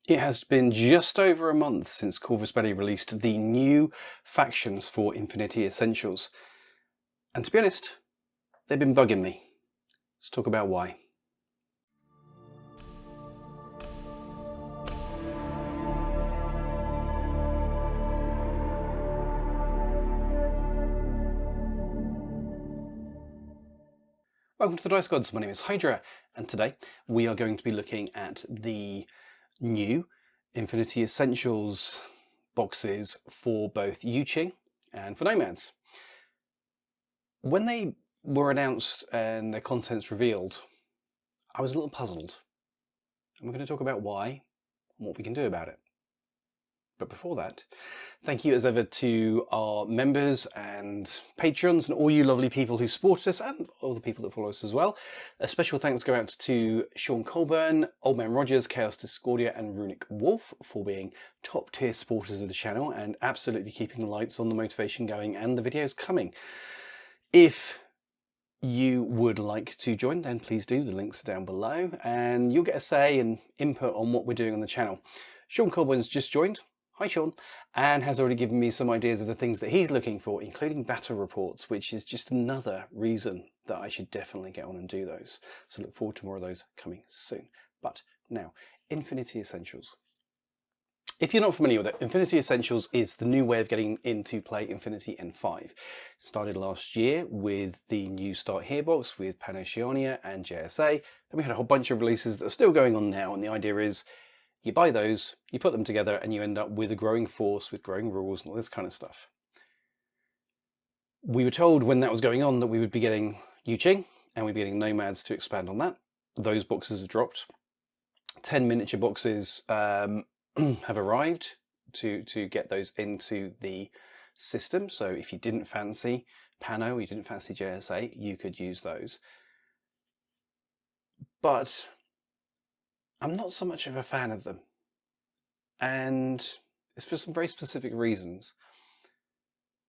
It has been just over a month since Corvus Belli released the new factions for Infinity Essentials. And to be honest, they've been bugging me. Let's talk about why. Welcome to the Dice Gods, my name is Hydra, and today we are going to be looking at the new Infinity Essentials boxes for both Yu Jing and for Nomads. When they were announced and their contents revealed, I was a little puzzled. And we're going to talk about why and what we can do about it. But before that, thank you as ever to our members and patrons and all you lovely people who support us and all the people that follow us as well. A special thanks go out to Sean Colburn, Old Man Rogers, Chaos Discordia and Runic Wolf for being top tier supporters of the channel and absolutely keeping the lights on, the motivation going and the videos coming. If you would like to join, then please do. The links are down below and you'll get a say and input on what we're doing on the channel. Sean Colburn's just joined. Hi Sean, and has already given me some ideas of the things that he's looking for, including battle reports, which is just another reason that I should definitely get on and do those. So look forward to more of those coming soon. But now, Infinity Essentials. If you're not familiar with it, Infinity Essentials is the new way of getting into play Infinity N5. It started last year with the new Start Here box with Pan-Oceania and JSA. Then we had a whole bunch of releases that are still going on now, and the idea is you buy those, you put them together, and you end up with a growing force with growing rules and all this kind of stuff. We were told when that was going on that we would be getting Yu Jing and we'd be getting Nomads to expand on that. Those boxes have dropped. 10 miniature boxes have arrived to get those into the system. So if you didn't fancy Pano, you didn't fancy JSA, you could use those. But I'm not so much of a fan of them, and it's for some very specific reasons.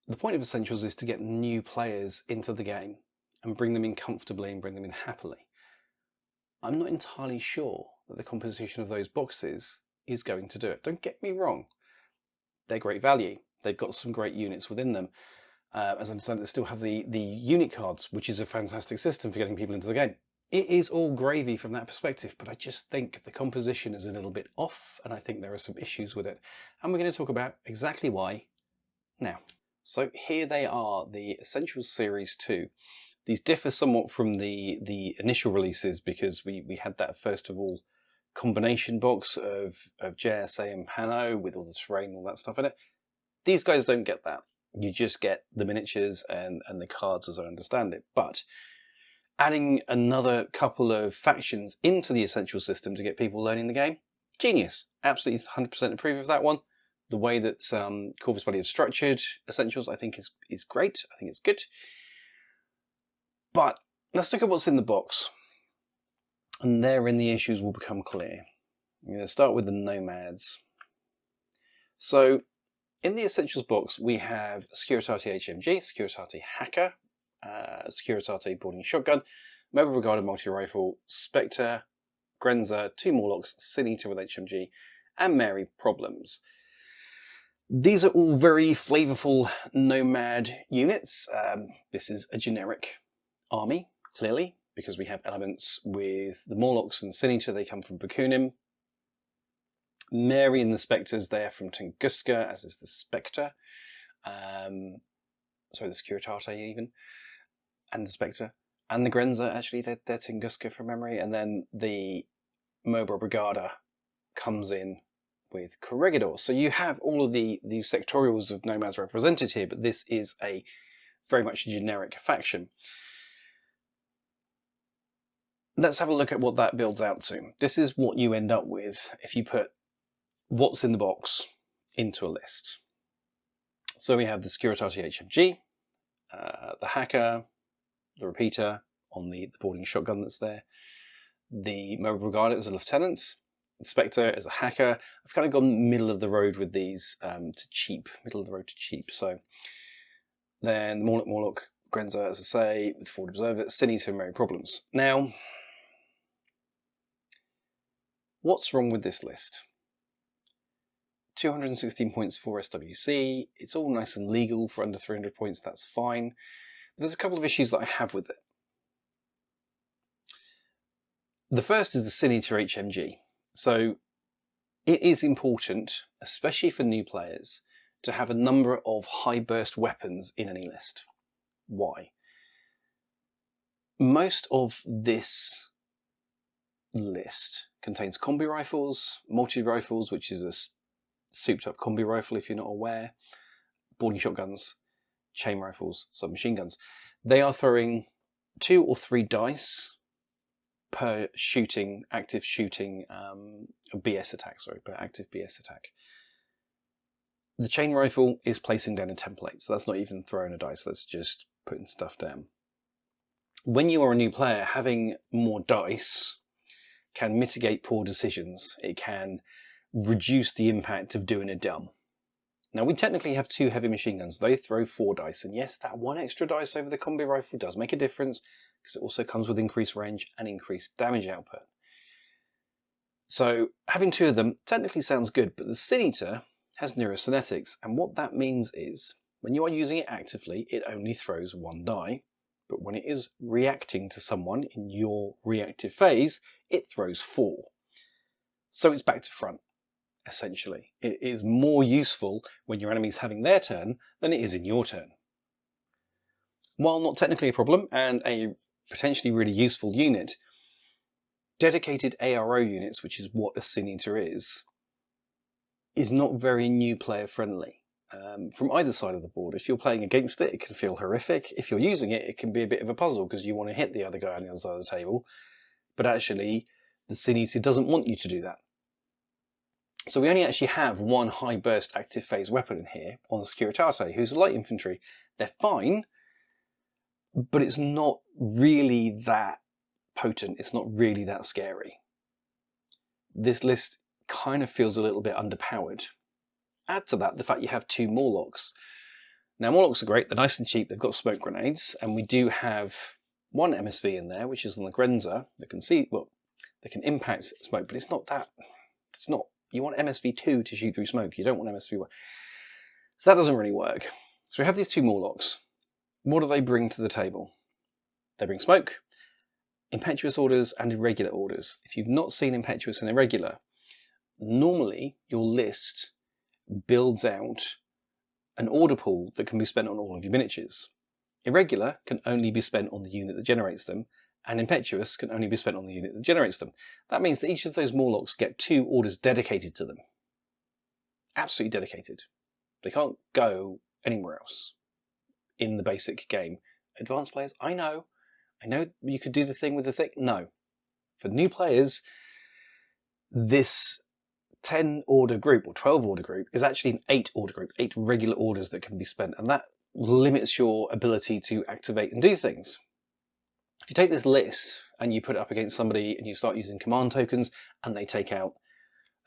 The point of Essentials is to get new players into the game and bring them in comfortably and bring them in happily. I'm not entirely sure that the composition of those boxes is going to do it. Don't get me wrong, they're great value. They've got some great units within them. As I understand, they still have the unit cards, which is a fantastic system for getting people into the game. It is all gravy from that perspective, but I just think the composition is a little bit off, and I think there are some issues with it. And we're going to talk about exactly why now. So here they are, the Essentials Series 2. These differ somewhat from the initial releases because we had that first of all combination box of JSA and Pano with all the terrain, all that stuff in it. These guys don't get that. You just get the miniatures and the cards as I understand it. But adding another couple of factions into the Essential system to get people learning the game, genius. Absolutely 100% approve of that one. The way that Corvus Belli have structured Essentials, I think is great. I think it's good. But let's look at what's in the box. And therein the issues will become clear. I'm going to start with the Nomads. So in the Essentials box, we have Securitate HMG, Securitate Hacker, Securitate Boarding Shotgun, Mobile Brigada Multi-Rifle, Spectre, Grenza, 2 Morlocks, Sin Eater with HMG, and Mary Problems. These are all very flavourful Nomad units. This is a generic army, clearly, because we have elements with the Morlocks and Sin Eater, they come from Bakunin. Mary and the Spectres, they're from Tunguska, as is the Spectre. Sorry, the Securitate even. And the Spectre. And the Grenza, actually, they're Tunguska from memory. And then the Mobile Brigada comes in with Corregidor. So you have all of the sectorials of Nomads represented here, but this is a very much generic faction. Let's have a look at what that builds out to. This is what you end up with if you put what's in the box into a list. So we have the Securitate HMG, the Hacker, the Repeater on the boarding shotgun that's there, the Mobile Brigada as a lieutenant, the Spectre as a hacker. I've kind of gone middle of the road with these to cheap, middle of the road to cheap. So then Morlock, Grenza, as I say, with Forward Observer, Sin Eater and Mary Problems. Now, what's wrong with this list? 216 points for SWC. It's all nice and legal for under 300 points, that's fine. But there's a couple of issues that I have with it. The first is the Sin Eater HMG. So it is important, especially for new players, to have a number of high burst weapons in any list. Why? Most of this list contains combi rifles, multi-rifles, which is a souped up combi rifle if you're not aware, boarding shotguns, chain rifles, submachine guns. They are throwing 2 or 3 dice per shooting, active shooting BS attack, per active BS attack. The chain rifle is placing down a template, so that's not even throwing a dice, that's just putting stuff down. When you are a new player, having more dice can mitigate poor decisions. It can reduce the impact of doing a dumb. Now, we technically have 2 heavy machine guns. They throw 4 dice, and yes, that 1 extra dice over the combi rifle does make a difference, because it also comes with increased range and increased damage output. So having 2 of them technically sounds good, but the Sin Eater has neurosynetics, and what that means is when you are using it actively, it only throws 1 die, but when it is reacting to someone in your reactive phase, it throws 4. So it's back to front, essentially. It is more useful when your enemy's having their turn than it is in your turn. While not technically a problem and a potentially really useful unit, dedicated ARO units, which is what a Sin Eater is not very new player friendly. From either side of the board. If you're playing against it, it can feel horrific. If you're using it, it can be a bit of a puzzle because you want to hit the other guy on the other side of the table. But actually, the Sin Eater doesn't want you to do that. So we only actually have 1 high burst active phase weapon in here on Securitate, who's light infantry. They're fine, but it's not really that potent. It's not really that scary. This list kind of feels a little bit underpowered. Add to that the fact you have 2 Morlocks. Now, Morlocks are great, they're nice and cheap, they've got smoke grenades, and we do have 1 MSV in there, which is on the Grenza, that can see, well, they can impact smoke, but it's not that, you want MSV2 to shoot through smoke, you don't want MSV1. So that doesn't really work. So we have these 2 Morlocks. What do they bring to the table? They bring smoke, impetuous orders, and irregular orders. If you've not seen impetuous and irregular, normally your list builds out an order pool that can be spent on all of your miniatures. Irregular can only be spent on the unit that generates them, and impetuous can only be spent on the unit that generates them. That means that each of those Morlocks get 2 orders dedicated to them. Absolutely dedicated. They can't go anywhere else in the basic game. Advanced players, I know you could do the thing with the thing. No. For new players, this 10 order group or 12 order group is actually an 8 order group, 8 regular orders that can be spent, and that limits your ability to activate and do things. If you take this list and you put it up against somebody and you start using command tokens and they take out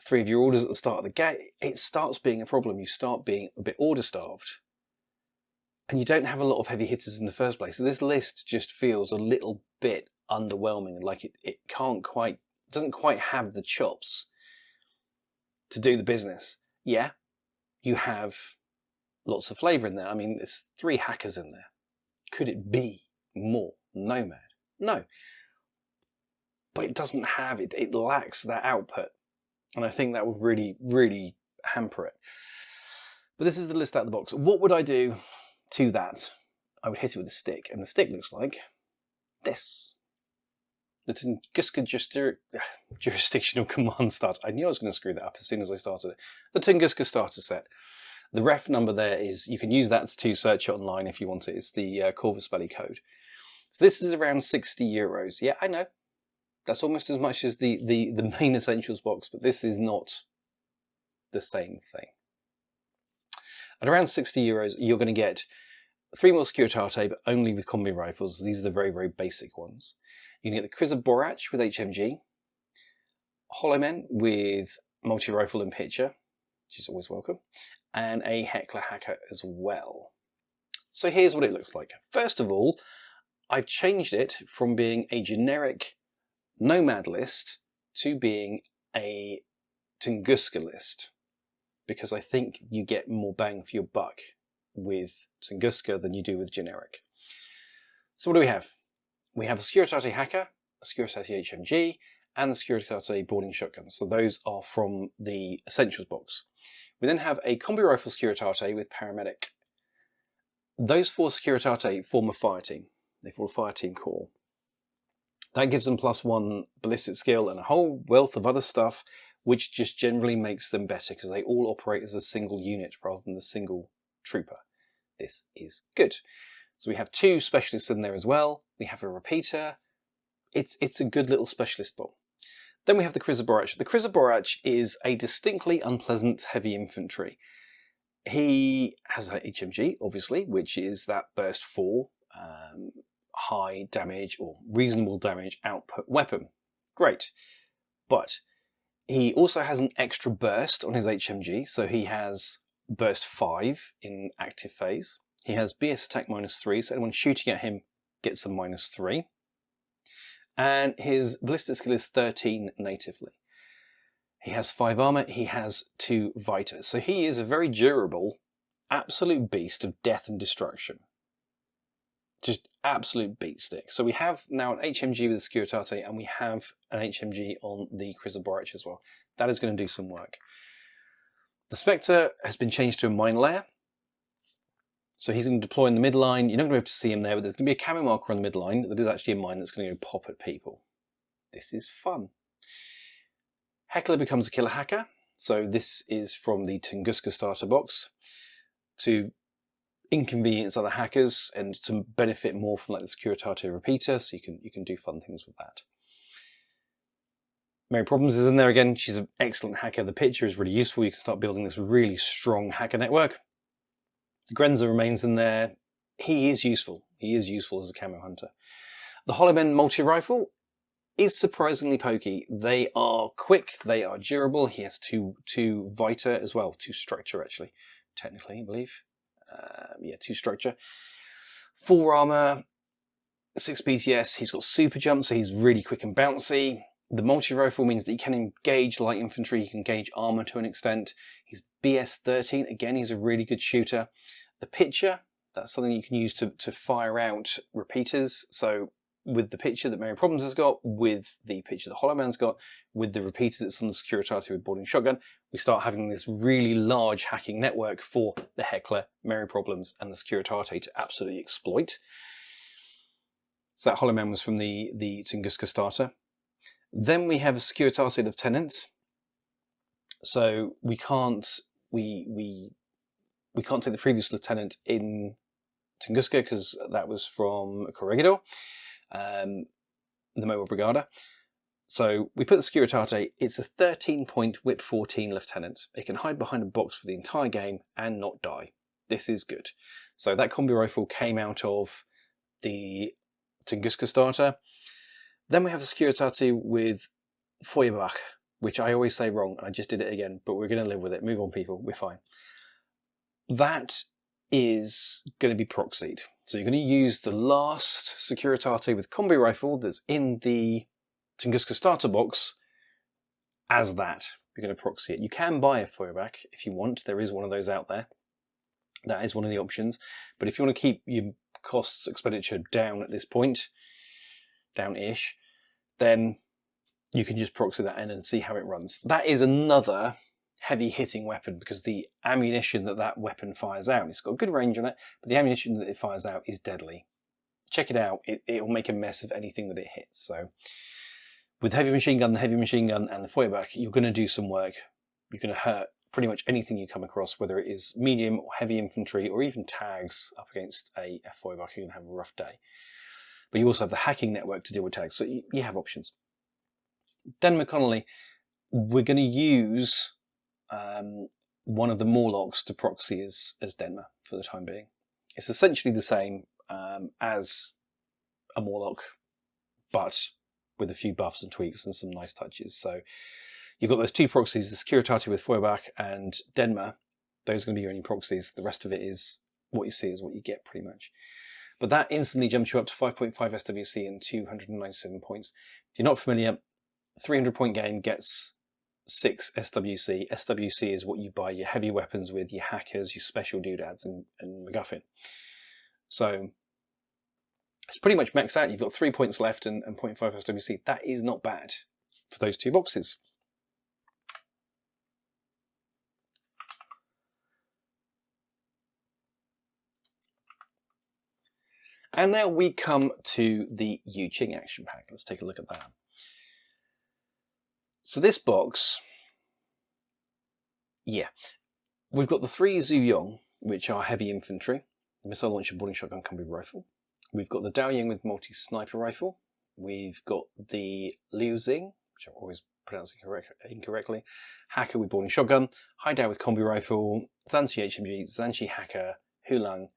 3 of your orders at the start of the game, it starts being a problem. You start being a bit order starved. And you don't have a lot of heavy hitters in the first place. So this list just feels a little bit underwhelming, like it doesn't quite have the chops to do the business. Yeah, you have lots of flavour in there. I mean, there's 3 hackers in there. Could it be more Nomad? No. But it doesn't have it. It lacks that output. And I think that would really, really hamper it. But this is the list out of the box. What would I do to that? I would hit it with a stick. And the stick looks like this. The Tunguska Jurisdictional Command Starter. I knew I was going to screw that up as soon as I started it. The Tunguska Starter Set. The ref number there is, you can use that to search it online if you want it. It's the Corvus Belli code. So this is around €60. Yeah, I know. That's almost as much as the main Essentials box, but this is not the same thing. At around €60, you're going to get 3 more Securitate, but only with combi rifles. These are the very, very basic ones. You can get the Kriza Borach with HMG, Holomen with multi-rifle and pitcher, which is always welcome, and a Heckler Hacker as well. So here's what it looks like. First of all, I've changed it from being a generic Nomad list to being a Tunguska list. because I think you get more bang for your buck with Tunguska than you do with generic. So what do we have? We have a Securitate Hacker, a Securitate HMG, and the Securitate Boarding Shotgun. So those are from the Essentials box. We then have a Combi Rifle Securitate with Paramedic. Those 4 Securitate form a fire team. They form a fire team core. That gives them +1 ballistic skill and a whole wealth of other stuff, which just generally makes them better because they all operate as a single unit rather than the single trooper. This is good. So we have 2 specialists in there as well. We have a repeater. It's a good little specialist bot. Then we have the Krizaborach. The Krizaborach is a distinctly unpleasant heavy infantry. He has an HMG, obviously, which is that burst 4, high damage or reasonable damage output weapon. Great. But he also has an extra burst on his HMG, so he has burst 5 in active phase. He has BS attack -3, so anyone shooting at him gets a -3. And his ballistic skill is 13 natively. He has 5 armor, he has 2 Vita. So he is a very durable, absolute beast of death and destruction. Just absolute beatstick. So we have now an HMG with the Securitate, and we have an HMG on the Krizaborach as well. That is going to do some work. The Spectre has been changed to a mine layer. So he's going to deploy in the midline. You're not going to be able to see him there, but there's going to be a camo marker on the midline that is actually a mine that's going to go pop at people. This is fun. Heckler becomes a killer hacker. So this is from the Tunguska starter box to inconvenience other hackers and to benefit more from like the Securitate repeater, so you can do fun things with that. Mary Problems is in there again. She's an excellent hacker. The picture is really useful. You can start building this really strong hacker network. The Grenza remains in there. He is useful. He is useful as a camo hunter. The Hollowmen multi-rifle is surprisingly pokey. They are quick, they are durable. He has two Vita as well, 2 structure actually, technically, I believe. Yeah, 2 structure. 4 armor, 6 BTS. He's got super jump, so he's really quick and bouncy. The multi-rifle means that he can engage light infantry, he can engage armor to an extent. He's BS 13, again, he's a really good shooter. The pitcher, that's something you can use to fire out repeaters. So with the pitcher that Mary Problems has got, with the pitcher that Hollowman's got, with the repeater that's on the Securitate with boarding shotgun, we start having this really large hacking network for the Heckler, Mary Problems, and the Securitate to absolutely exploit. So that Hollowman was from the Tunguska starter. Then we have a Securitate Lieutenant. So we can't take the previous lieutenant in Tunguska because that was from Corregidor, the Mobile Brigada. So we put the Securitate. It's a 13-point whip 14 lieutenant. It can hide behind a box for the entire game and not die. This is good. So that combi rifle came out of the Tunguska starter. Then we have a Securitate with Feuerbach, which I always say wrong. I just did it again, but we're going to live with it. Move on, people. We're fine. That is going to be proxied. So you're going to use the last Securitate with combi rifle that's in the Tunguska starter box as that. You're going to proxy it. You can buy a Feuerbach if you want. There is one of those out there. That is one of the options. But if you want to keep your costs expenditure down at this point, down-ish, then you can just proxy that in and see how it runs. That is another heavy hitting weapon because the ammunition that weapon fires out, it's got good range on it, but the ammunition that it fires out is deadly. Check it out. It will make a mess of anything that it hits. So with the heavy machine gun, and the Feuerbach, you're going to do some work. You're going to hurt pretty much anything you come across, whether it is medium or heavy infantry or even tags up against a Feuerbach. You're going to have a rough day. But you also have the hacking network to deal with tags, so you have options. Dan McConnelly, we're going to use one of the Morlocks to proxy as Denma for the time being. It's essentially the same as a Morlock, but with a few buffs and tweaks and some nice touches. So you've got those 2 proxies, the Securitate with Feuerbach and Denma. Those are going to be your only proxies. The rest of it is what you see is what you get pretty much. But that instantly jumps you up to 5.5 SWC and 297 points. If you're not familiar, 300-point game gets 6 SWC. SWC is what you buy your heavy weapons with, your hackers, your special doodads, and MacGuffin. So it's pretty much maxed out. You've got 3 points left and 0.5 SWC. That is not bad for those 2 boxes. And now we come to the Yu Jing action pack. Let's take a look at that. So this box, yeah, we've got the 3 Zhu Yong, which are heavy infantry, missile launcher, boarding shotgun, combi rifle. We've got the Dao Ying with multi-sniper rifle. We've got the Liu Xing, which I'm always pronouncing incorrectly, hacker with boarding shotgun, Hydra with combi rifle, Zanshi HMG, Zanshi hacker, Hulang,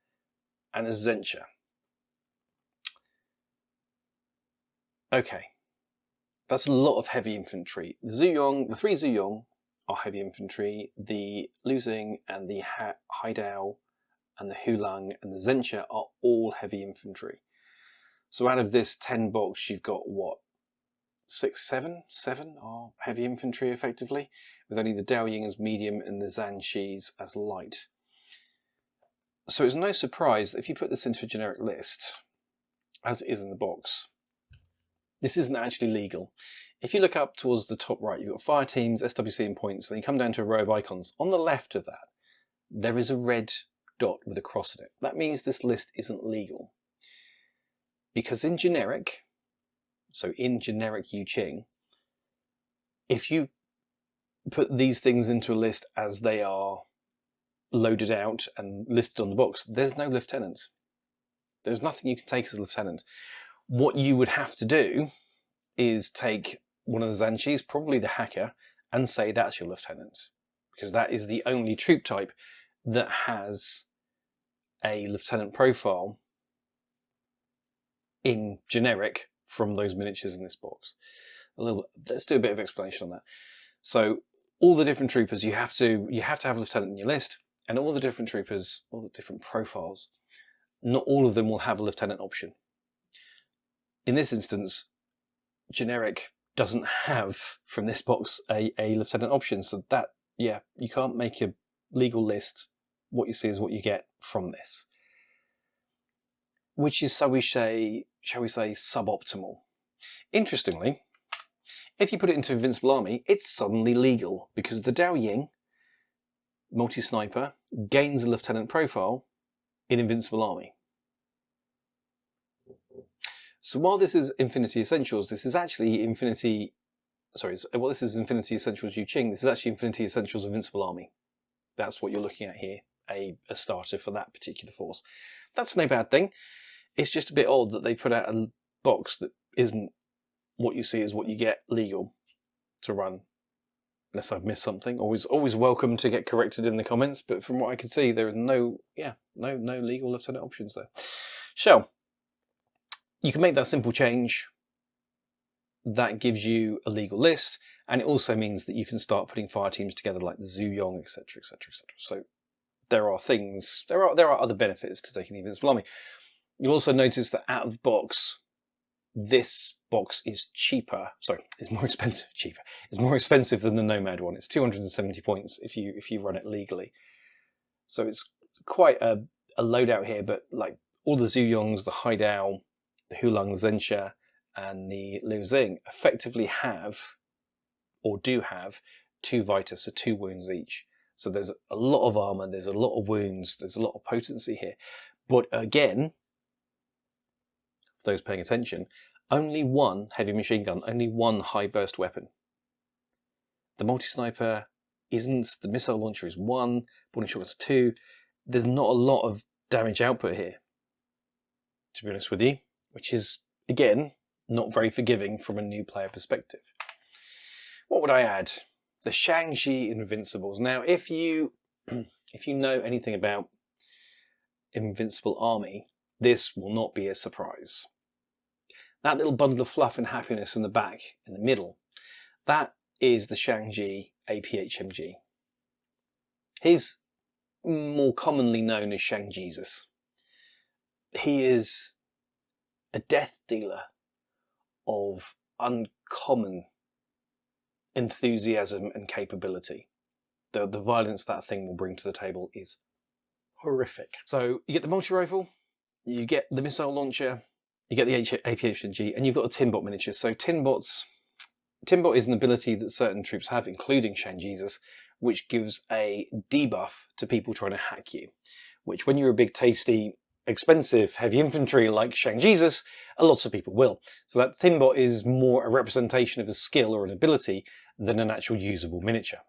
and a Zensha. Okay, that's a lot of heavy infantry. The Zhu Yong, the 3 Zhu Yong are heavy infantry. The Liu Xing and the Haidao and the Hulang and the Zensha are all heavy infantry. So out of this 10 box, you've got what? 7 are heavy infantry effectively, with only the Dao Ying as medium and the Zanshis as light. So it's no surprise that if you put this into a generic list, as it is in the box, this isn't actually legal. If you look up towards the top right, you've got fire teams, SWC and points, then you come down to a row of icons. On the left of that, there is a red dot with a cross in it. That means this list isn't legal. Because in generic, so in generic Yu Jing, if you put these things into a list as they are loaded out and listed on the box, there's no lieutenant. There's nothing you can take as a lieutenant. What you would have to do is take one of the Zanshis, probably the hacker, and say that's your lieutenant. Because that is the only troop type that has a lieutenant profile in generic from those miniatures in this box. Let's do a bit of explanation on that. So all the different troopers, you have to have a lieutenant in your list, and all the different troopers, all the different profiles, not all of them will have a lieutenant option. In this instance, generic doesn't have from this box a lieutenant option, so that, yeah, you can't make a legal list. What you see is what you get from this, which is, shall we say, suboptimal. Interestingly, if you put it into Invincible Army, it's suddenly legal, because the Dao Ying multi-sniper gains a lieutenant profile in Invincible Army. So while this is Infinity Essentials, this is actually Infinity Essentials Yu Jing, this is actually Infinity Essentials Invincible Army. That's what you're looking at here, a starter for that particular force. That's no bad thing. It's just a bit odd that they put out a box that isn't what you see is what you get legal to run. Unless I've missed something. Always welcome to get corrected in the comments, but from what I can see, there are no legal lieutenant options there. Shell. You can make that simple change. That gives you a legal list, and it also means that you can start putting fire teams together like the Zhu Yong, etc., etc., etc. So there are other benefits to taking the Invincible Army. You'll also notice that out of the box, this box is cheaper. Sorry, it's more expensive. It's more expensive than the Nomad one. It's 270 points if you run it legally. So it's quite a loadout here. But like all the Zhu Yongs, the Haidao, the Hulang, Zensha, and the Liu Xing effectively have, or do have, 2 Vita, so 2 wounds each. So there's a lot of armor, there's a lot of wounds, there's a lot of potency here. But again, for those paying attention, only 1 heavy machine gun, only 1 high burst weapon. The multi-sniper isn't, the missile launcher is 1, boarding shotgun is 2. There's not a lot of damage output here, to be honest with you, which is, again, not very forgiving from a new player perspective. What would I add? The Shang-Chi Invincibles. Now, if you know anything about Invincible Army, this will not be a surprise. That little bundle of fluff and happiness in the back, in the middle, that is the Shang-Chi APHMG. He's more commonly known as Shang-Jesus. He is a death dealer of uncommon enthusiasm and capability. The violence that thing will bring to the table is horrific. So you get the multi-rifle, you get the missile launcher, you get the APHMG, and you've got a Tinbot miniature. So Tinbot is an ability that certain troops have, including Shang Jesus, which gives a debuff to people trying to hack you, which when you're a big, tasty, expensive, heavy infantry like Shang Jesus, a lot of people will. So that Tinbot is more a representation of a skill or an ability than an actual usable miniature.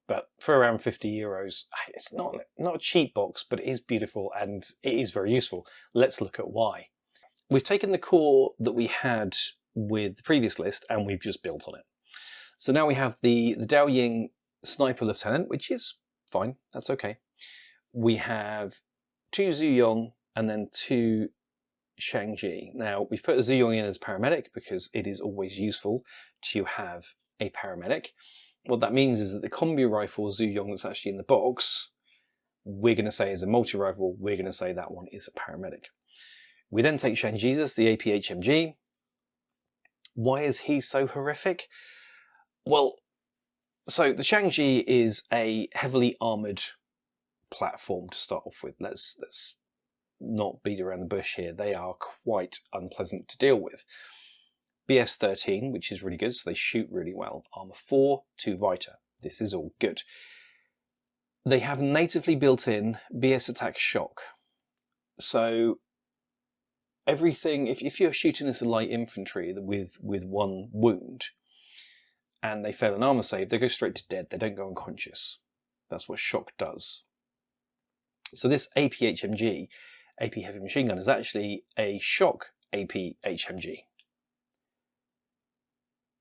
But for around €50, it's not a cheap box, but it is beautiful and it is very useful. Let's look at why. We've taken the core that we had with the previous list and we've just built on it. So now we have the Dao Ying Sniper Lieutenant, which is fine, that's okay. We have 2 Zhu Yong and then 2 Shang-Chi. Now we've put a Zhu Yong in as paramedic because it is always useful to have a paramedic. What that means is that the combi rifle Zhu Yong that's actually in the box, we're going to say is a multi-rifle, we're going to say that one is a paramedic. We then take Shang Jesus, the APHMG. Why is he so horrific? Well, so the Shang-Chi is a heavily armoured platform to start off with. Let's not beat around the bush here. They are quite unpleasant to deal with. BS 13, which is really good, so they shoot really well. Armour 4, 2 Vita. This is all good. They have natively built in BS attack shock. So everything, if you're shooting as a light infantry with 1 wound and they fail an armour save, they go straight to dead. They don't go unconscious. That's what shock does. So this APHMG, AP Heavy Machine Gun, is actually a shock APHMG,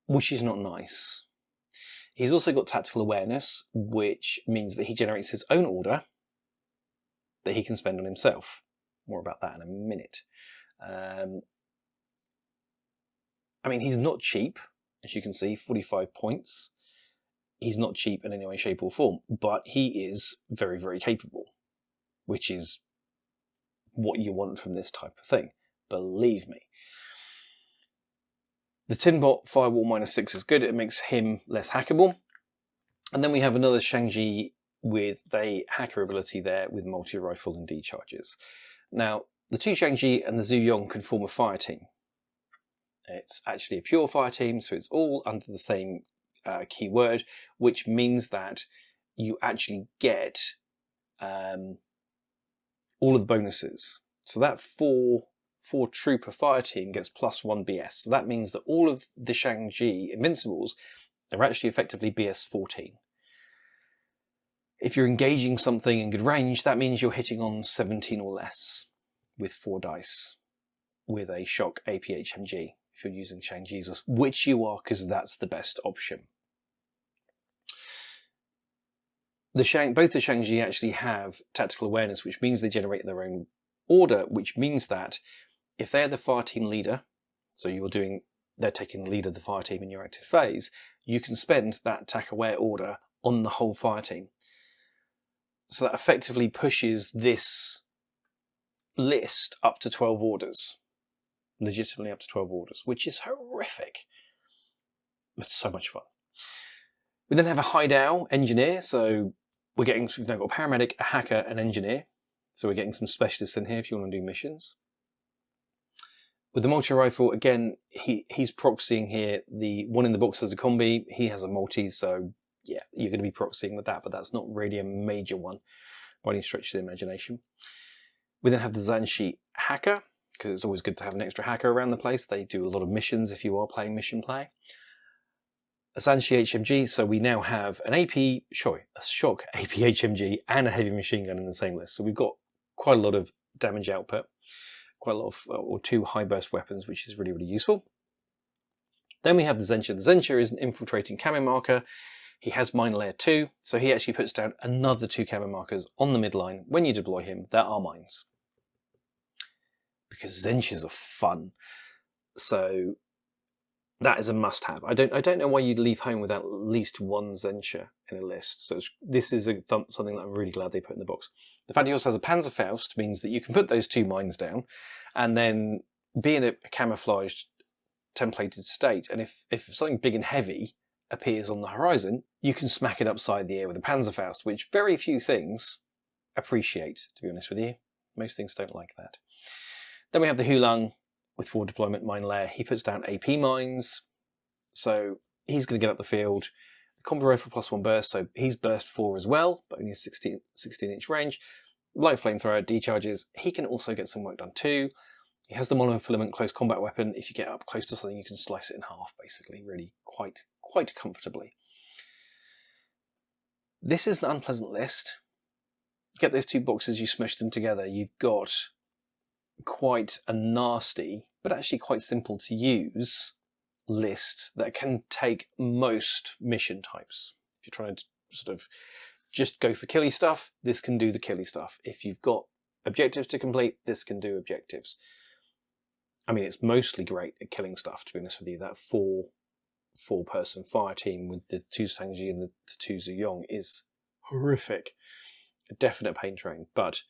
which is not nice. He's also got tactical awareness, which means that he generates his own order that he can spend on himself. More about that in a minute. I mean, he's not cheap, as you can see, 45 points. He's not cheap in any way, shape or form, but he is very, very capable, which is what you want from this type of thing, believe me. The Tinbot Firewall -6 is good, it makes him less hackable. And then we have another Shang-Chi with a hacker ability there with multi-rifle and D-charges. Now, the 2 Shang-Chi and the Zhu Yong can form a fire team. It's actually a pure fire team, so it's all under the same keyword, which means that you actually get all of the bonuses. So that 4 trooper fire team gets +1 BS. So that means that all of the Shang-Chi Invincibles are actually effectively BS 14. If you're engaging something in good range, that means you're hitting on 17 or less with 4 dice with a shock APHMG if you're using Shang Jesus, which you are because that's the best option. Both the Shang-Chi actually have tactical awareness, which means they generate their own order, which means that if they're the fire team leader, so they're taking the lead of the fire team in your active phase, you can spend that attack aware order on the whole fire team. So that effectively pushes this list up to 12 orders, legitimately up to 12 orders, which is horrific, but so much fun. We then have a Hydra engineer, so we've now got a paramedic, a hacker, an engineer. So we're getting some specialists in here if you want to do missions. With the multi-rifle, again, he's proxying here. The one in the box has a combi, he has a multi, so yeah, you're going to be proxying with that, but that's not really a major one by any stretch of the imagination. We then have the Zhanshi hacker, because it's always good to have an extra hacker around the place. They do a lot of missions if you are playing mission play. A Zhanshi HMG, so we now have a shock APHMG and a heavy machine gun in the same list. So we've got quite a lot of damage output, quite a lot of, or 2 high burst weapons, which is really, really useful. Then we have the Zensha. The Zensha is an infiltrating camo marker. He has mine layer 2, so he actually puts down another 2 camo markers on the midline when you deploy him that are mines. Because Zenshas are fun. So that is a must-have. I don't know why you'd leave home without at least 1 Zensha in a list. So this is something that I'm really glad they put in the box. The fact he also has a Panzerfaust means that you can put those 2 mines down and then be in a camouflaged templated state. And if something big and heavy appears on the horizon, you can smack it upside the air with a Panzerfaust, which very few things appreciate, to be honest with you. Most things don't like that. Then we have the Hulung with forward deployment mine layer. He puts down AP mines, so he's going to get up the field. Combo rifle +1 burst, so he's burst 4 as well, but only a 16-inch range. Light flamethrower, decharges. He can also get some work done too. He has the monofilament close combat weapon. If you get up close to something, you can slice it in half, basically, really quite comfortably. This is an unpleasant list. You get those two boxes, you smush them together, you've got quite a nasty, but actually quite simple to use list that can take most mission types. If you're trying to sort of just go for killy stuff, this can do the killy stuff. If you've got objectives to complete, this can do objectives. I mean, it's mostly great at killing stuff, to be honest with you. That four-person fire team with the 2 Sangji and the 2 Zuyong is horrific. A definite pain train, but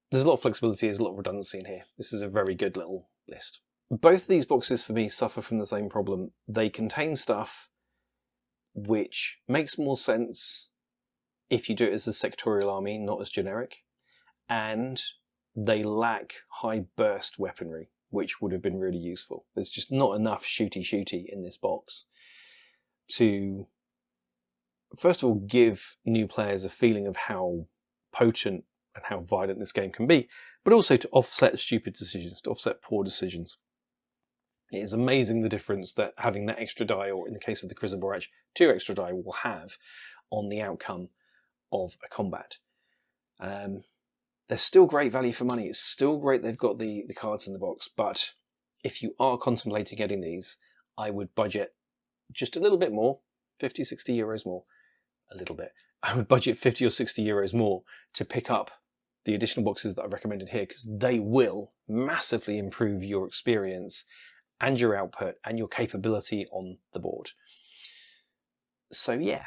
there's a lot of flexibility, there's a lot of redundancy in here. This is a very good little list. Both of these boxes for me suffer from the same problem. They contain stuff which makes more sense if you do it as a sectorial army, not as generic, and they lack high burst weaponry, which would have been really useful. There's just not enough shooty in this box to, first of all, give new players a feeling of how potent and how violent this game can be, but also to offset stupid decisions, to offset poor decisions. It is amazing the difference that having that extra die, or in the case of the Krizaborach, 2 extra die, will have on the outcome of a combat. They're still great value for money. It's still great they've got the cards in the box, but if you are contemplating getting these, I would budget just a little bit more, 50, 60 euros more, a little bit. I would budget 50 or 60 euros more to pick up the additional boxes that I've recommended here, because they will massively improve your experience and your output and your capability on the board. So yeah,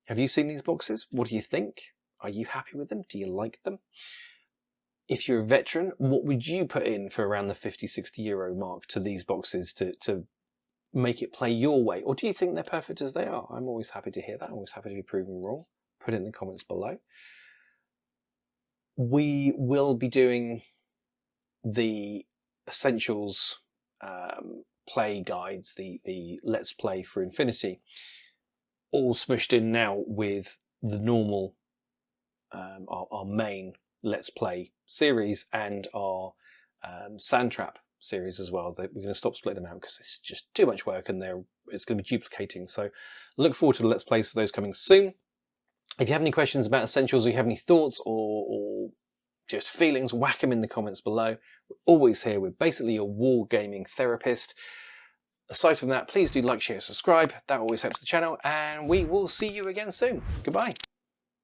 have you seen these boxes? What do you think? Are you happy with them? Do you like them? If you're a veteran, what would you put in for around the 50, 60 euro mark to these boxes to make it play your way? Or do you think they're perfect as they are? I'm always happy to hear that. I'm always happy to be proven wrong. Put it in the comments below. We will be doing the Essentials play guides, the Let's Play for Infinity, all smushed in now with the normal, our main Let's Play series and our Sandtrap series as well. We're going to stop splitting them out because it's just too much work and it's going to be duplicating. So look forward to the Let's Plays for those coming soon. If you have any questions about Essentials, or you have any thoughts or just feelings, whack them in the comments below. We're always here. We're basically your wargaming therapist. Aside from that, please do like, share, subscribe. That always helps the channel, and we will see you again soon. Goodbye.